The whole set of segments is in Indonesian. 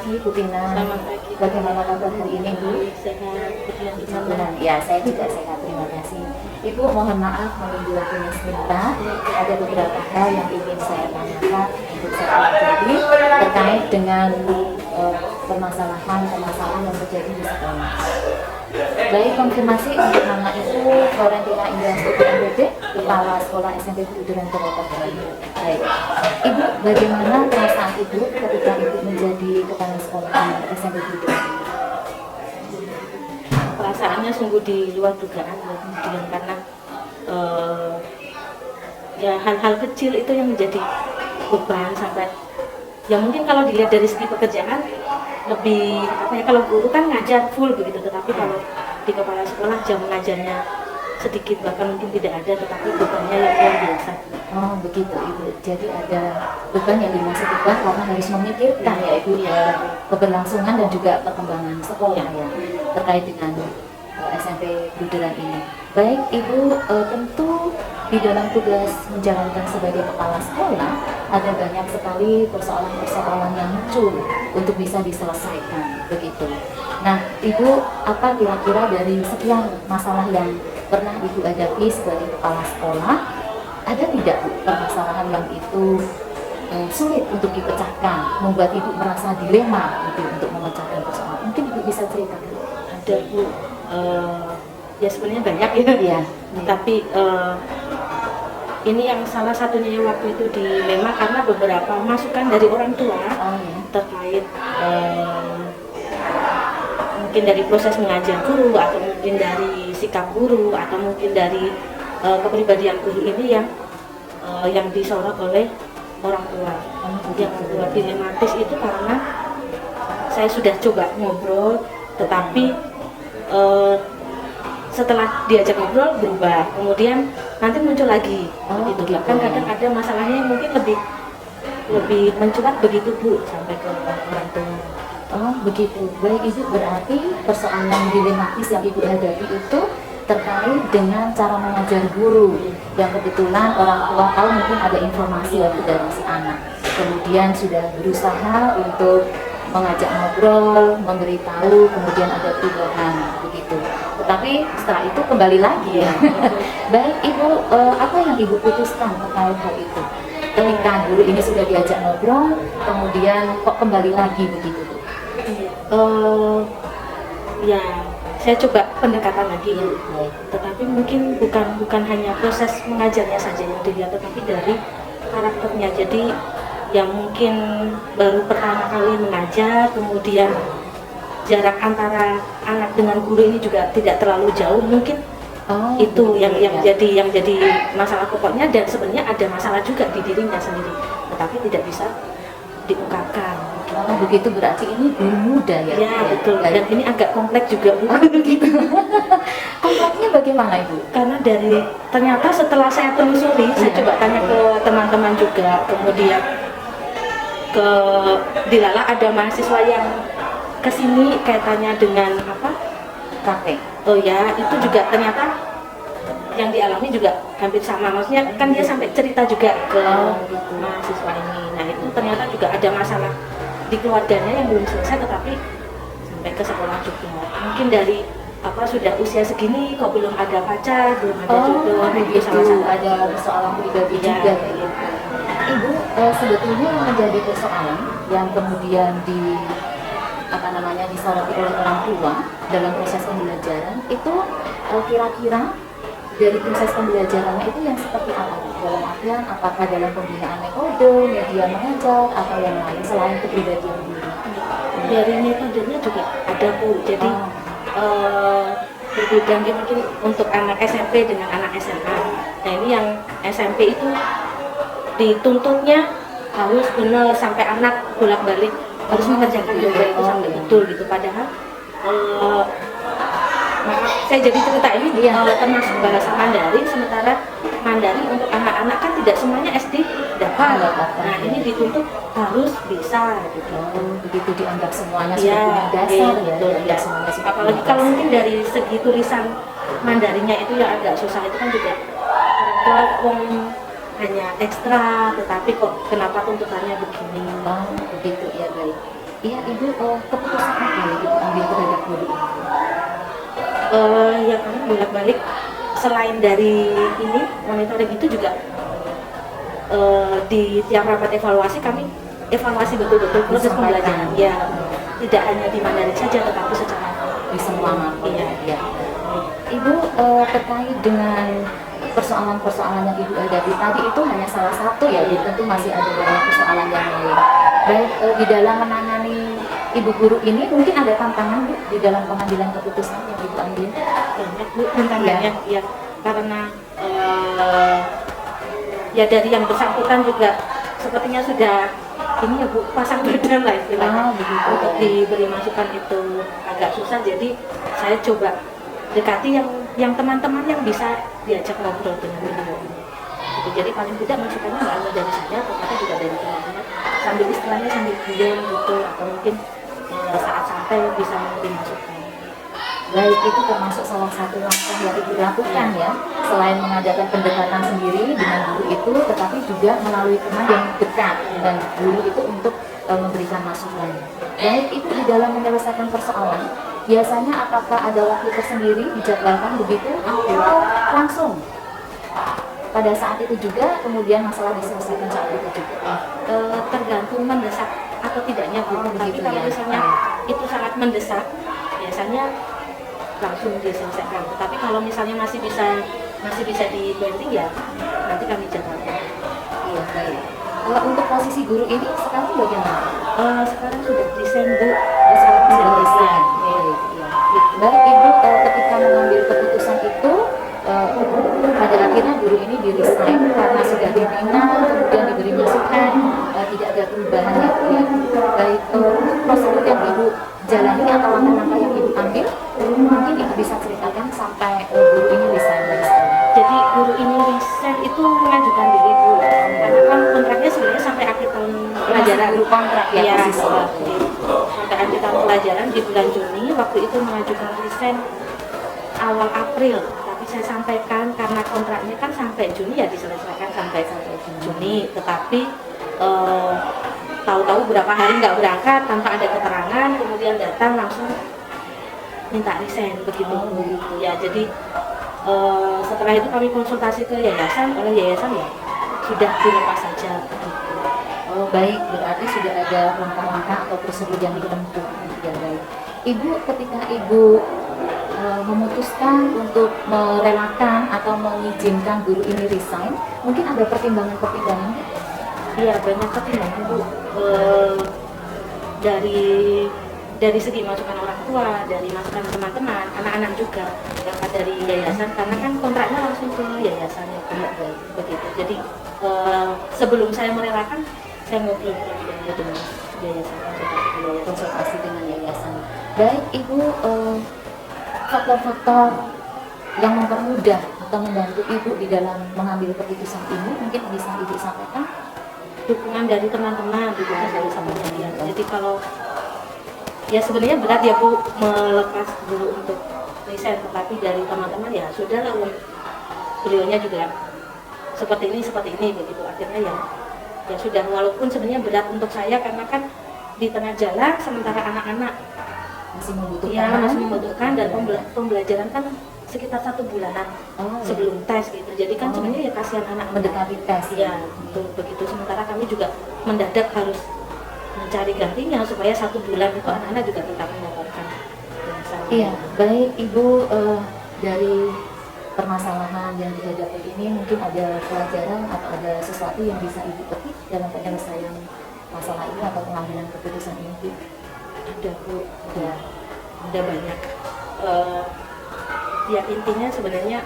pagi Bu Tina. Selamat pagi. Bagaimana kabar hari ini Bu? Sehat. Alhamdulillah. Ya, saya juga sehat, terima kasih. Ibu mohon maaf menunggu waktunya sebentar. Ada beberapa hal yang ingin saya tanyakan untuk saya pelajari terkait dengan permasalahan yang terjadi di sekolah. Baik, konfirmasi untuk nama Ibu Florentina Indah Putri MPD, Kepala Sekolah SMP Buduran Purwokerto. Baik, Ibu, bagaimana perasaan Ibu ketika Ibu menjadi Kepala Sekolah di SMP Buduran? Perasaannya sungguh di luar dugaan ya, kemudian karena ya hal-hal kecil itu yang menjadi beban sampai ya mungkin kalau dilihat dari segi pekerjaan lebih apa ya, kalau guru kan ngajar full begitu, tetapi kalau di kepala sekolah jam mengajarnya sedikit bahkan mungkin tidak ada, tetapi bebannya yang luar biasa. Oh begitu Ibu, jadi ada beban yang dimaksud beban karena harus memikirkan ya Ibu ya keberlangsungan dan juga perkembangan sekolah ya terkait dengan SMP Buduran ini. Baik Ibu, tentu di dalam tugas menjalankan sebagai kepala sekolah ada banyak sekali persoalan-persoalan yang muncul untuk bisa diselesaikan begitu. Nah Ibu, apa kira-kira dari sekian masalah yang pernah Ibu hadapi sebagai kepala sekolah, ada tidak Bu permasalahan yang itu sulit untuk dipecahkan, membuat Ibu merasa dilema untuk memecahkan persoalan? Mungkin Ibu bisa ceritakan. Ada Bu, ya sebenarnya banyak ya, tapi ini yang salah satunya yang waktu itu dilema karena beberapa masukan dari orang tua terkait mungkin dari proses mengajar guru atau mungkin dari sikap guru atau mungkin dari kepribadian guru ini yang disorot oleh orang tua. Yang kedua dilematis itu karena saya sudah coba ngobrol, tetapi setelah diajak ngobrol berubah, kemudian nanti muncul lagi. Itu kan kadang ada masalahnya yang mungkin lebih mencuat begitu Bu sampai ke orang tua. Oh begitu, baik Ibu, berarti persoalan dilematis yang Ibu hadapi itu terkait dengan cara mengajar guru yang kebetulan orang tua tahu mungkin ada informasi dari si anak, kemudian sudah berusaha untuk mengajak ngobrol, memberitahu, kemudian ada perubahan begitu. Tetapi setelah itu kembali lagi ya. Baik Ibu, apa yang Ibu putuskan terkait hal itu? Ketika guru ini sudah diajak ngobrol, kemudian kok kembali lagi begitu Bu? Ya saya coba pendekatan lagi ya. Tetapi mungkin bukan hanya proses mengajarnya saja yang dilihat, tetapi dari karakternya. Jadi yang mungkin baru pertama kali mengajar, kemudian jarak antara anak dengan guru ini juga tidak terlalu jauh, mungkin itu yang jadi masalah pokoknya, dan sebenarnya ada masalah juga di dirinya sendiri, tetapi tidak bisa diungkapkan. Oh begitu, berarti ini guru muda ya? Ya betul, dan ini agak kompleks juga Bu. Begitu. Kompleknya bagaimana Ibu? Karena ternyata setelah saya telusuri, saya coba tanya ke teman-teman juga, kemudian ke Dilala ada mahasiswa yang kesini kaitannya dengan apa? Praktek. Oh ya, itu juga ternyata yang dialami juga hampir sama. Maksudnya kan dia sampai cerita juga ke mahasiswa ini. Nah itu ternyata juga ada masalah di keluarganya yang belum selesai, tetapi sampai ke sekolah juga. Mungkin dari sudah usia segini kok belum ada pacar, belum ada jodoh, itu salah satu ada persoalan pribadi juga gitu. Ibu, sebetulnya yang menjadi persoalan yang kemudian disoroti oleh orang tua dalam proses pembelajaran itu kira-kira dari proses pembelajarannya itu yang seperti apa? Dalam artian apakah dalam pembinaan metode, media mengajar, atau yang lain selain kepribadian guru? Dari metodenya juga ada Bu. Jadi berbeda mungkin untuk anak SMP dengan anak SMA. Nah ini yang SMP itu dituntutnya harus benar sampai anak bolak-balik harus mengerjakan yoga itu sampai betul gitu. Padahal saya jadi cerita ini termasuk bahasa Mandarin, sementara Mandarin untuk anak-anak kan tidak semuanya SD dapat. Nah ini dituntut harus bisa gitu. Begitu dianggap semuanya sudah dasar ya. Apalagi kalau mungkin dari segi tulisan Mandarinnya itu yang agak susah, itu kan juga orang hanya ekstra, tetapi kok kenapa tuntutannya begini? Begitu ya, baik. Iya Ibu, keputusan apa yang Ibu ambil terhadap guru ini? Ya kami bolak-balik selain dari ini monitoring itu juga di tiap rapat evaluasi kami evaluasi betul-betul proses pembelajaran ya, tidak hanya di Mandarin saja tetapi secara Di semua maupun iya. ya. Ibu, terkait dengan persoalan-persoalan yang Ibu hadapi tadi itu hanya salah satu ya, jadi tentu masih ada banyak persoalan yang lain. Baik, di dalam menangani Ibu guru ini mungkin ada tantangan Bu di dalam pengambilan keputusan yang Ibu ambil? banyak Bu tantangannya ya, karena ya dari yang bersangkutan juga sepertinya sudah ini ya Bu, pasang badan lah istilahnya. Begitu. Untuk diberi masukan itu agak susah, jadi saya coba dekati yang teman-teman yang bisa diajak ngobrol dengan beliau ini. Gitu. Jadi paling tidak masukannya nggak hanya dari saya, tetapi juga dari teman-teman, sambil istilahnya sambil diam gitu, atau mungkin saat santai bisa memberi masukan. Baik, itu termasuk salah satu langkah yang Ibu lakukan ya, selain mengadakan pendekatan sendiri dengan guru itu, tetapi juga melalui teman yang dekat dan guru itu untuk memberikan masukan. Baik, Ibu di dalam menyelesaikan persoalan, biasanya apakah ada waktu tersendiri dijadwalkan begitu atau langsung pada saat itu juga kemudian masalah diselesaikan saat itu juga? Tergantung mendesak atau tidaknya Bu. Tapi Begitu kalau ya. misalnya itu sangat mendesak, biasanya langsung diselesaikan. Tetapi kalau misalnya masih bisa di banding ya nanti kami jadwalkan. Iya, baik. Untuk posisi guru ini sekarang bagaimana? Sekarang sudah desain Bu. Sekarang sudah Sudah desain. Baik, ya. Baik Ibu, ketika mengambil keputusan itu, pada akhirnya guru ini di-resign karena sudah dibina, kemudian diberi masukan, tidak ada perubahan ya. Baik, untuk prosedur yang Ibu jalani atau langkah-langkah yang Ibu ambil, mungkin Ibu bisa ceritakan sampai guru ini resign dari sekolah. Jadi guru ini resign itu mengajukan diri Bu, karena kan kontraknya sebenarnya sampai akhir tahun pelajaran. Guru kontrak ya, Iya, posisi. sampai akhir tahun pelajaran di bulan Juni. Waktu itu mengajukan resign awal April, tapi saya sampaikan karena kontraknya kan sampai Juni ya diselesaikan sampai Juni, tetapi tahu-tahu berapa hari nggak berangkat tanpa ada keterangan, kemudian datang langsung minta resign begitu. Ya, jadi setelah itu kami konsultasi ke yayasan, oleh yayasan ya sudah dilepas saja. Oh baik, berarti sudah ada langkah-langkah atau prosedur yang ditempuh. Ya, baik. Ibu, ketika Ibu memutuskan untuk merelakan atau mengizinkan guru ini resign, mungkin ada pertimbangan-pertimbangan? Iya, banyak pertimbangan Bu. Dari segi masukan orang tua, dari masukan teman-teman, anak-anak juga, bahkan dari yayasan, karena kan kontraknya langsung ke yayasan ya, begitu. Jadi sebelum saya merelakan, saya ngobrol dengan yayasan, Konsultasi dengan yayasan. Baik Ibu, faktor-faktor yang mempermudah atau membantu Ibu di dalam mengambil keputusan ini mungkin bisa Ibu sampaikan? dukungan dari teman-teman, dukungan dari sahabat ya. Jadi kalau ya sebenarnya berat ya Bu melepas dulu untuk resign, tetapi dari teman-teman ya sudah lah, beliaunya juga seperti ini begitu. Akhirnya ya sudah, walaupun sebenarnya berat untuk saya karena kan di tengah jalan sementara anak-anak Masih membutuhkan? ya masih membutuhkan, dan pembelajaran kan sekitar 1 bulanan sebelum tes gitu. Jadi kan sebenarnya ya kasihan anak mendekati tes. ya begitu. Sementara kami juga mendadak harus mencari gantinya supaya 1 bulan itu anak-anak juga tetap mendapatkan yang sama. Iya, baik Ibu, dari permasalahan yang dihadapi ini mungkin ada pelajaran atau ada sesuatu yang bisa Ibu petik dalam penyelesaian masalah ini atau pengambilan keputusan ini Bu? Ada Bu, ada banyak. Ya intinya sebenarnya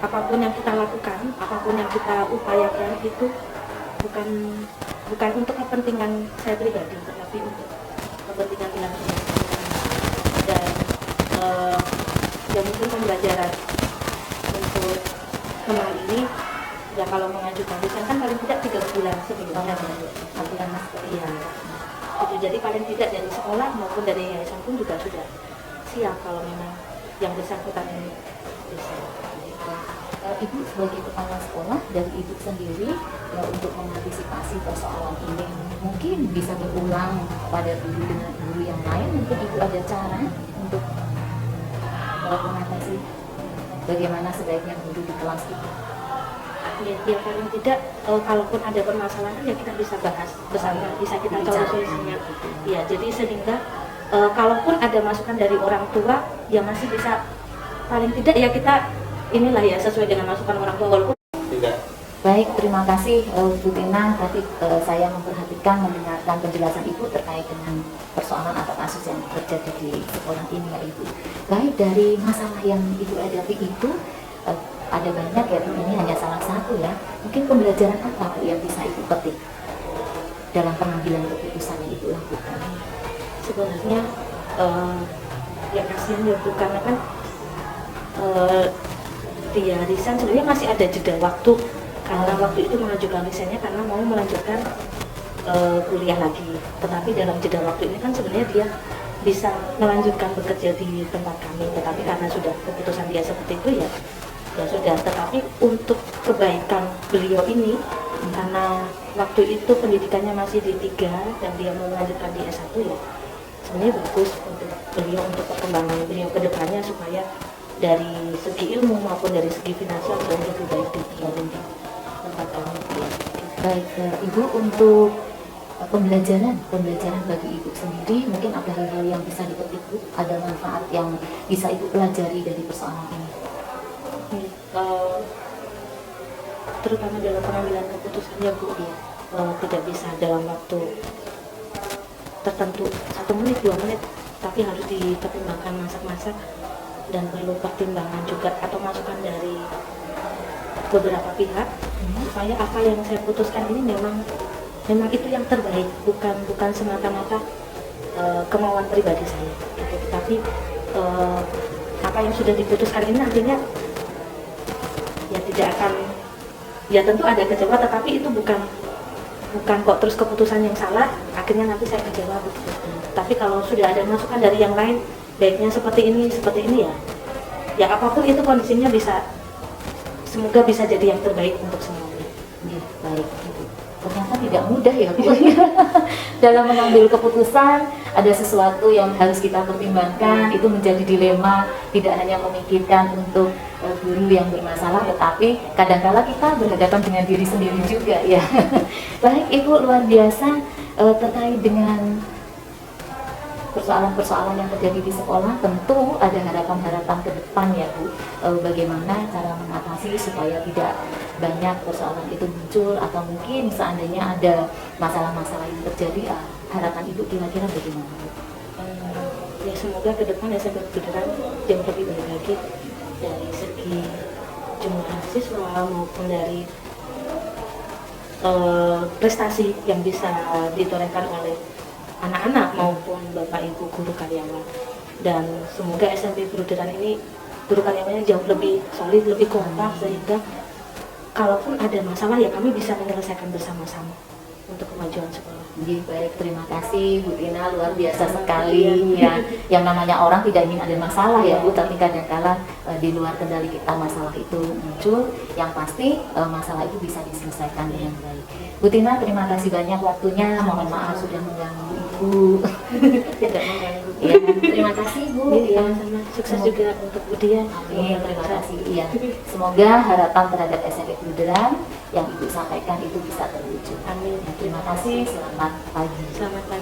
apapun yang kita lakukan, apapun yang kita upayakan itu bukan untuk kepentingan saya pribadi, tetapi untuk kepentingan langsung. Dan ya mungkin pembelajaran untuk kemarin ini ya kalau mengajukan resign kan paling tidak 3 bulan sebelumnya aturan ya. Itu jadi paling tidak dari sekolah maupun dari yayasan pun juga sudah siap kalau memang yang bersangkutan ini bisa. Ibu sebagai kepala sekolah, dari Ibu sendiri untuk mengantisipasi persoalan ini mungkin bisa berulang pada guru dengan guru yang lain, mungkin Ibu ada cara untuk mengatasi bagaimana sebaiknya guru di kelas itu. Ya paling tidak kalaupun ada permasalahan ya kita bisa bahas bersama, bisa kita cari solusinya. Ya, jadi sehingga kalaupun ada masukan dari orang tua ya masih bisa, paling tidak ya kita inilah ya sesuai dengan masukan orang tua walaupun tidak. Baik, terima kasih Bu Tina. Tadi saya memperhatikan mendengarkan penjelasan Ibu terkait dengan persoalan atau kasus yang terjadi di sekolah ini ya Ibu. Baik, dari masalah yang Ibu hadapi itu ada banyak ya, ini hanya salah satu ya. Mungkin pembelajaran apa Bu yang bisa Ibu petik dalam pengambilan keputusan yang Ibu lakukan? sebenarnya ya kasihan ya Bu, karena kan dia resign sebenarnya masih ada jeda waktu, karena waktu itu mengajukan resignnya karena mau melanjutkan kuliah lagi. Tetapi dalam jeda waktu ini kan sebenarnya dia bisa melanjutkan bekerja di tempat kami, tetapi karena sudah keputusan dia seperti itu ya sudah. Tetapi untuk kebaikan beliau ini, karena waktu itu pendidikannya masih di 3 dan dia mau melanjutkan di S1 ya sebenarnya bagus untuk beliau, untuk perkembangan beliau ke depannya supaya dari segi ilmu maupun dari segi finansial jauh lebih baik di tempat kami. Baik, Ibu, untuk pembelajaran bagi Ibu sendiri, mungkin ada hal-hal yang bisa dipetik Bu, ada manfaat yang bisa Ibu pelajari dari persoalan ini. Terutama dalam pengambilan keputusan ya Bu, tidak bisa dalam waktu tertentu 1 menit 2 menit, tapi harus dipertimbangkan masak-masak dan perlu pertimbangan juga atau masukan dari beberapa pihak supaya apa yang saya putuskan ini memang itu yang terbaik, bukan semata-mata kemauan pribadi saya gitu. Tapi apa yang sudah diputuskan ini nantinya ya tidak akan, ya tentu ada kecewa, tetapi itu bukan kok terus keputusan yang salah akhirnya nanti saya kecewa begitu. Tapi kalau sudah ada masukan dari yang lain baiknya seperti ini ya apapun itu kondisinya bisa, semoga bisa jadi yang terbaik untuk semuanya. Ya, baik. Ternyata tidak mudah ya Bu. Dalam mengambil keputusan ada sesuatu yang harus kita pertimbangkan, itu menjadi dilema, tidak hanya memikirkan untuk guru yang bermasalah, tetapi kadang-kala kita berhadapan dengan diri sendiri juga ya. Baik Ibu, luar biasa terkait dengan persoalan-persoalan yang terjadi di sekolah, tentu ada harapan-harapan ke depan ya Bu, bagaimana cara mengatasi supaya tidak banyak persoalan itu muncul, atau mungkin seandainya ada masalah-masalah yang terjadi, harapan Ibu kira-kira bagaimana Bu? Ya semoga ke depan SMP Buderan jauh lebih baik lagi dari segi jumlah siswa maupun dari prestasi yang bisa ditorehkan oleh anak-anak maupun bapak ibu guru karyawan. Dan semoga SMP Buderan ini guru karyawannya jauh lebih solid, lebih kompak, sehingga kalaupun ada masalah ya kami bisa menyelesaikan bersama-sama untuk kemajuan sekolah. Baik, terima kasih Bu Tina, luar biasa sekali ya. Yang namanya orang tidak ingin ada masalah ya Bu, tapi kadang-kala di luar kendali kita masalah itu muncul. Yang pasti masalah itu bisa diselesaikan dengan baik. Bu Tina, terima kasih banyak waktunya. Mohon maaf sudah mengganggu Ibu. Tidak mengganggu. Ya, terima kasih Bu. Ya, sama sukses juga untuk Bu Dia. Amin, terima kasih. Iya, semoga harapan terhadap SMP Buderan yang Ibu sampaikan itu bisa terwujud. Amin. Terima kasih. Selamat pagi. Selamat pagi.